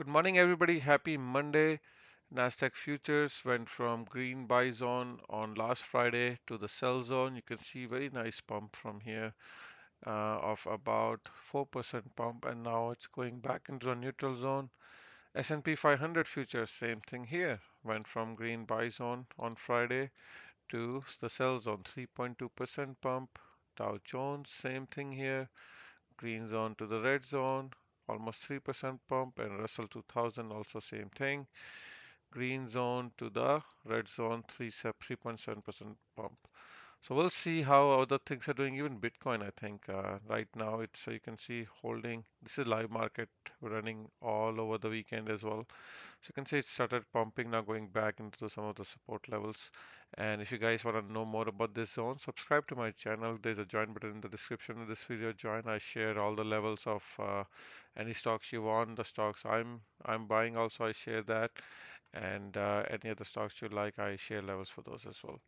Good morning, everybody. Happy Monday. Nasdaq futures went from green buy zone on last Friday to the sell zone. You can see very nice pump from here of about 4% pump, and now it's going back into the neutral zone. S&P 500 futures, same thing here. Went from green buy zone on Friday to the sell zone, 3.2% pump. Dow Jones, same thing here. Green zone to the red zone, almost 3% pump, and Russell 2000 also same thing. Green zone to the red zone, 3.7% pump. So we'll see how other things are doing. Even Bitcoin, I think right now it's so you can see holding. This is live market running all over the weekend as well. So you can see it started pumping now, going back into some of the support levels. And if you guys want to know more about this zone, subscribe to my channel. There's a join button in the description of this video. Join. I share all the levels of any stocks you want. The stocks I'm buying also, I share that. And any other stocks you like, I share levels for those as well.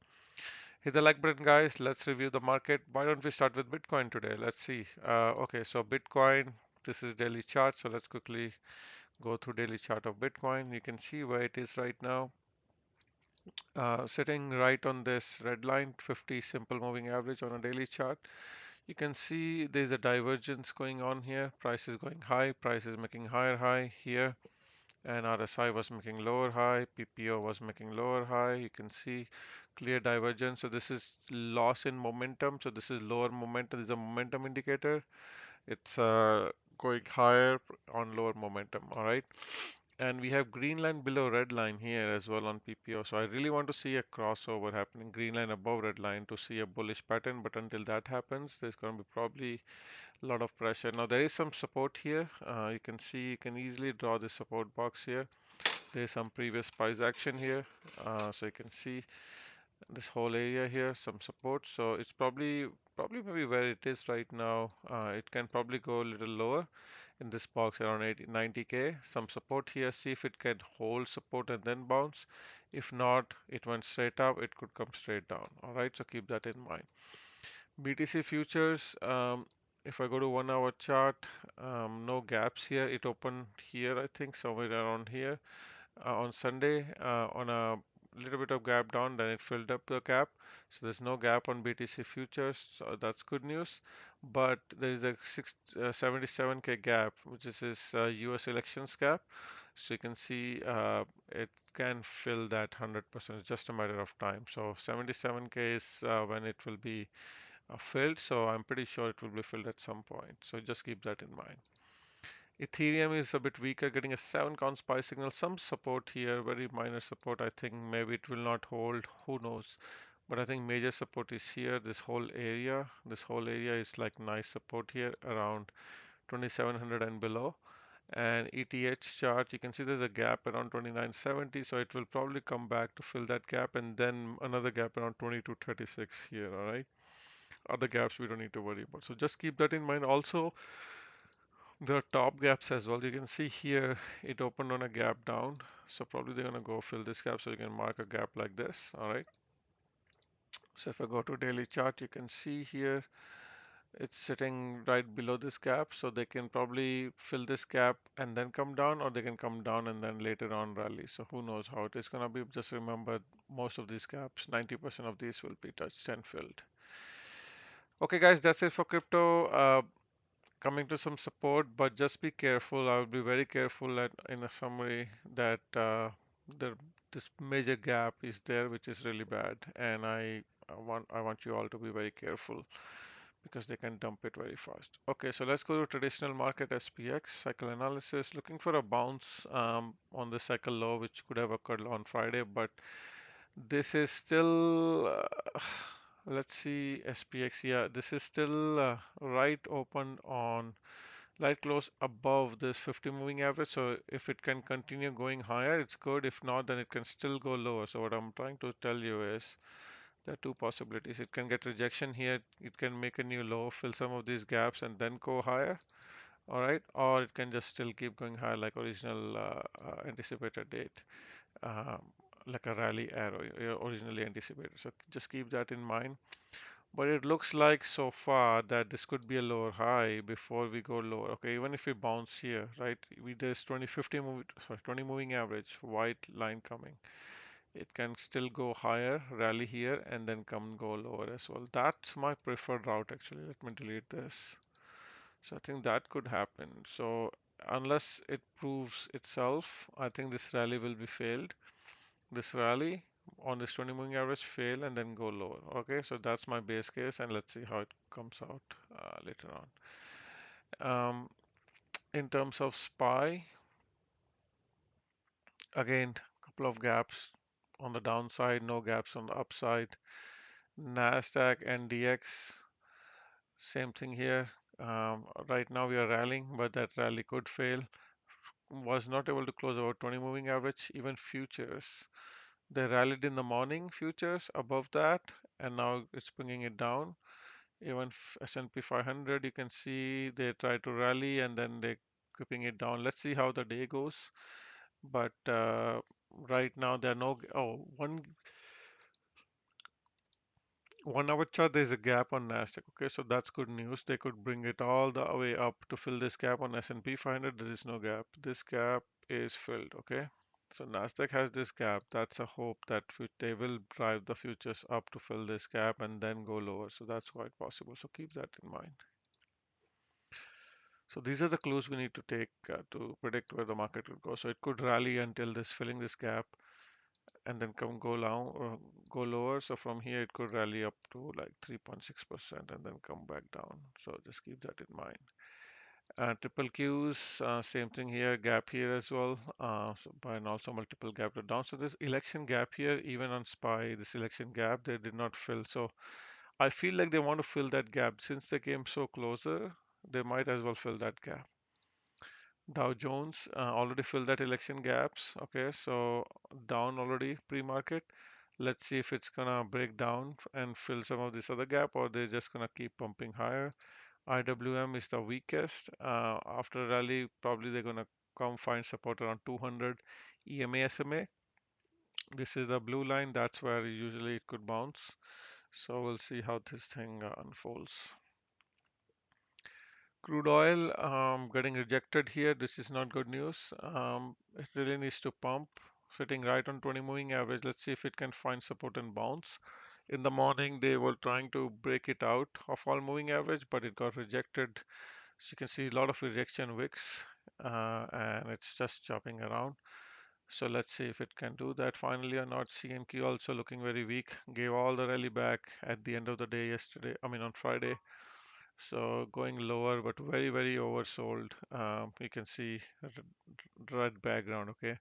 Hit the like button, guys. Let's review the market. Why don't we start with Bitcoin today? Let's see. Okay, so Bitcoin, this is daily chart. So let's quickly go through daily chart of Bitcoin. You can see where it is right now. Sitting right on this red line, 50 simple moving average on a daily chart. You can see there's a divergence going on here. Price is going high, price is making higher high here, and RSI was making lower high, PPO was making lower high. You can see clear divergence. So this is loss in momentum. So this is lower momentum. This is a momentum indicator. It's going higher on lower momentum. All right. And we have green line below red line here as well on PPO. So I really want to see a crossover happening, green line above red line to see a bullish pattern. But until that happens, there's going to be probably a lot of pressure. Now there is some support here. You can see, you can easily draw the support box here. There's some previous price action here. So you can see this whole area here, some support. So it's probably maybe where it is right now. It can probably go a little lower in this box around 90K. Some support here. See if it can hold support and then bounce. If not, it went straight up. It could come straight down. All right. So keep that in mind. BTC futures. If I go to 1 hour chart, no gaps here. It opened here, I think, somewhere around here on Sunday on a little bit of gap down, then it filled up the gap. So there's no gap on BTC futures, so that's good news. But there is a 77K gap, which is this US elections gap. So you can see it can fill that 100%. It's just a matter of time. So 77K is when it will be filled. So I'm pretty sure it will be filled at some point. So just keep that in mind. Ethereum is a bit weaker, getting a 7 count SPY signal, some support here, very minor support. I think maybe it will not hold, who knows. But I think major support is here, this whole area. This whole area is like nice support here around 2700 and below. And ETH chart, you can see there's a gap around 2970, so it will probably come back to fill that gap, and then another gap around 2236 here, all right? Other gaps we don't need to worry about. So just keep that in mind. Also, there are top gaps as well. You can see here it opened on a gap down. So probably they're going to go fill this gap. So you can mark a gap like this. All right. So if I go to daily chart, you can see here it's sitting right below this gap. So they can probably fill this gap and then come down, or they can come down and then later on rally. So who knows how it is going to be. Just remember most of these gaps, 90% of these will be touched and filled. Okay, guys, that's it for crypto. Coming to some support, but just be careful. I would be very careful in a summary that this major gap is there, which is really bad, and I want you all to be very careful because they can dump it very fast. Okay, so let's go to traditional market SPX cycle analysis. Looking for a bounce on the cycle low, which could have occurred on Friday, but this is still. Let's see SPX. Yeah, this is still right open on light close above this 50 moving average. So if it can continue going higher, it's good. If not, then it can still go lower. So what I'm trying to tell you is there are two possibilities. It can get rejection here. It can make a new low, fill some of these gaps, and then go higher. All right. Or it can just still keep going higher like original anticipated date. Um, like a rally arrow originally anticipated. So just keep that in mind. But it looks like so far that this could be a lower high before we go lower. Okay, even if we bounce here, right? There's 20 moving average, white line coming. It can still go higher, rally here, and then come go lower as well. That's my preferred route actually. Let me delete this. So I think that could happen. So unless it proves itself, I think this rally will be failed. This rally on this 20 moving average fail and then go lower. Okay, so that's my base case, and let's see how it comes out later on. In terms of SPY, again, couple of gaps on the downside, no gaps on the upside. Nasdaq and DX, same thing here. Right now we are rallying, but that rally could fail. Was not able to close about 20 moving average. Even futures, they rallied in the morning, futures above that, and now it's bringing it down. Even S&P 500, you can see they try to rally and then they keeping it down. Let's see how the day goes. But right now there are no. Oh, one hour chart, there's a gap on Nasdaq. Okay, so that's good news. They could bring it all the way up to fill this gap on S&P 500. There is no gap. This gap is filled. Okay, so Nasdaq has this gap. That's a hope that they will drive the futures up to fill this gap and then go lower. So that's quite possible. So keep that in mind. So these are the clues we need to take to predict where the market will go. So it could rally until this filling this gap and then come go down or go lower. So from here it could rally up to like 3.6% and then come back down. So just keep that in mind. Triple Qs, same thing here, gap here as well, and also multiple gap to down. So this election gap here, even on SPY, this election gap, they did not fill. So I feel like they want to fill that gap. Since they came so closer, they might as well fill that gap. Dow Jones already filled that election gaps. Okay, so down already pre-market. Let's see if it's gonna break down and fill some of this other gap, or they're just gonna keep pumping higher. IWM is the weakest. After rally, probably they're gonna come find support around 200 EMA SMA. This is the blue line. That's where usually it could bounce. So we'll see how this thing unfolds. Crude oil getting rejected here. This is not good news. It really needs to pump, sitting right on 20 moving average. Let's see if it can find support and bounce. In the morning, they were trying to break it out of all moving average, but it got rejected. So you can see a lot of rejection wicks, and it's just chopping around. So let's see if it can do that finally or not. CNQ also looking very weak. Gave all the rally back at the end of the day yesterday. I mean on Friday. So going lower, but very, very oversold. You can see red background. Okay.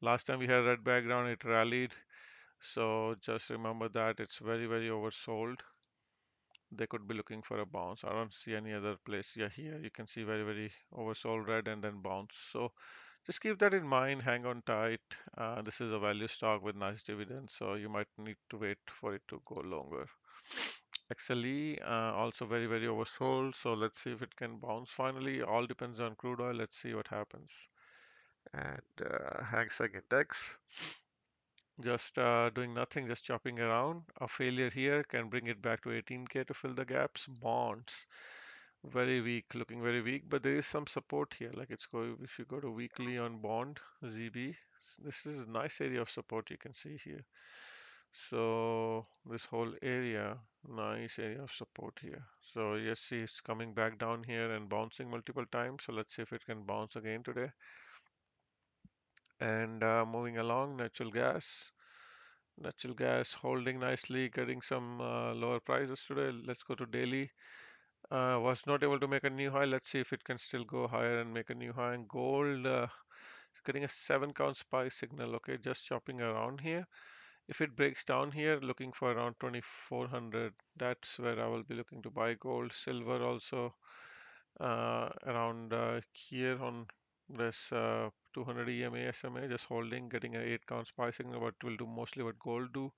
Last time we had red background, it rallied. So just remember that it's very, very oversold. They could be looking for a bounce. I don't see any other place. Yeah, here you can see very, very oversold red and then bounce. So just keep that in mind. Hang on tight. This is a value stock with nice dividends, so you might need to wait for it to go longer. XLE also very, very oversold. So let's see if it can bounce finally. All depends on crude oil. Let's see what happens. And Hang Seng Index just doing nothing, just chopping around. A failure here can bring it back to 18K to fill the gaps. Bonds very weak, looking very weak, but there is some support here. Like it's going, if you go to weekly on bond ZB, this is a nice area of support you can see here. So this whole area, nice area of support here. So yes, see it's coming back down here and bouncing multiple times. So let's see if it can bounce again today. And moving along, natural gas. Natural gas holding nicely, getting some lower prices today. Let's go to daily. Was not able to make a new high. Let's see if it can still go higher and make a new high. And gold is getting a 7 count SPY signal. Okay, just chopping around here. If it breaks down here, looking for around 2400. That's where I will be looking to buy gold. Silver also around here on this 200 EMA SMA, just holding, getting an 8 count SPY signal. What will do mostly what gold do.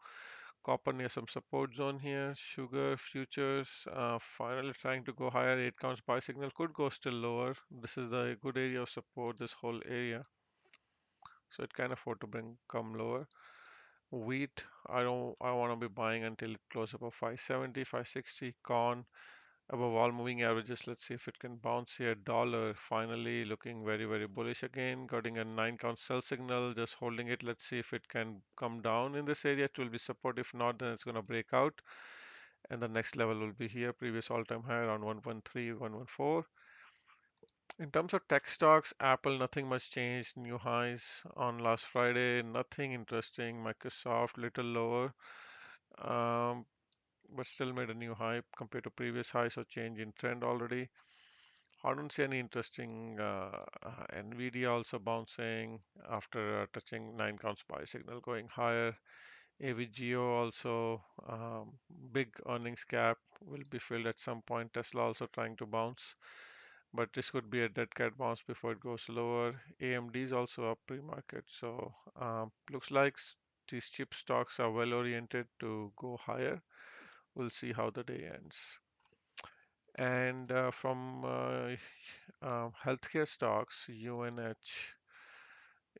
Copper near some support zone here. Sugar futures finally trying to go higher. 8 count SPY signal could go still lower. This is the good area of support. This whole area, so it can afford to come lower. Wheat, I want to be buying until it closes above 570, 560. Corn above all moving averages. Let's see if it can bounce here. Dollar finally looking very, very bullish again, getting a 9 count sell signal, just holding it. Let's see if it can come down in this area. It will be support. If not, then it's going to break out. And the next level will be here, previous all-time high around 113, 114. In terms of tech stocks, Apple, nothing much changed. New highs on last Friday, nothing interesting. Microsoft, little lower, um, but still made a new high compared to previous high, so change in trend already. I don't see any interesting. NVDA also bouncing after touching 9 counts buy signal, going higher. AVGO also, big earnings gap will be filled at some point. Tesla also trying to bounce, but this could be a dead cat bounce before it goes lower. AMD is also up pre-market, so looks like these chip stocks are well oriented to go higher. We'll see how the day ends. And from healthcare stocks, UNH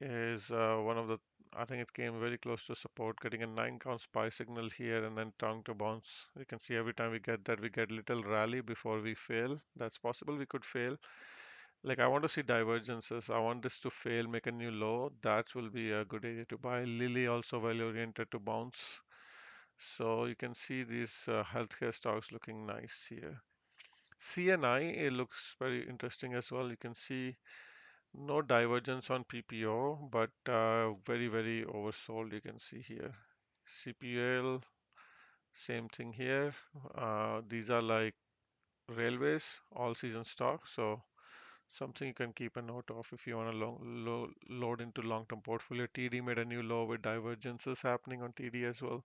is one of the, I think it came very close to support, getting a 9 count spy signal here and then tongue to bounce. You can see every time we get that, we get little rally before we fail. That's possible, we could fail. Like I want to see divergences. I want this to fail, make a new low. That will be a good area to buy. Lilly also well oriented to bounce. So you can see these healthcare stocks looking nice here. CNI, it looks very interesting as well. You can see no divergence on PPO, but very, very oversold. You can see here. CPL, same thing here. These are like railways, all season stocks. So something you can keep a note of if you want to load into long-term portfolio. TD made a new low with divergences happening on TD as well.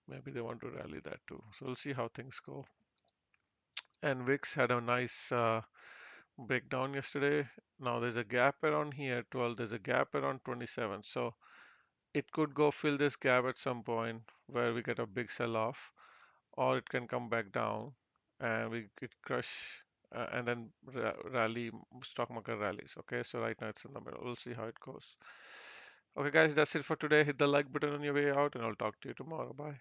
Maybe they want to rally that too. So we'll see how things go. And VIX had a nice breakdown yesterday. Now there's a gap around here, 12. There's a gap around 27. So it could go fill this gap at some point where we get a big sell-off, or it can come back down and we get crush and then rally, stock market rallies. Okay, so right now it's in the middle. We'll see how it goes. Okay, guys, that's it for today. Hit the like button on your way out, and I'll talk to you tomorrow. Bye.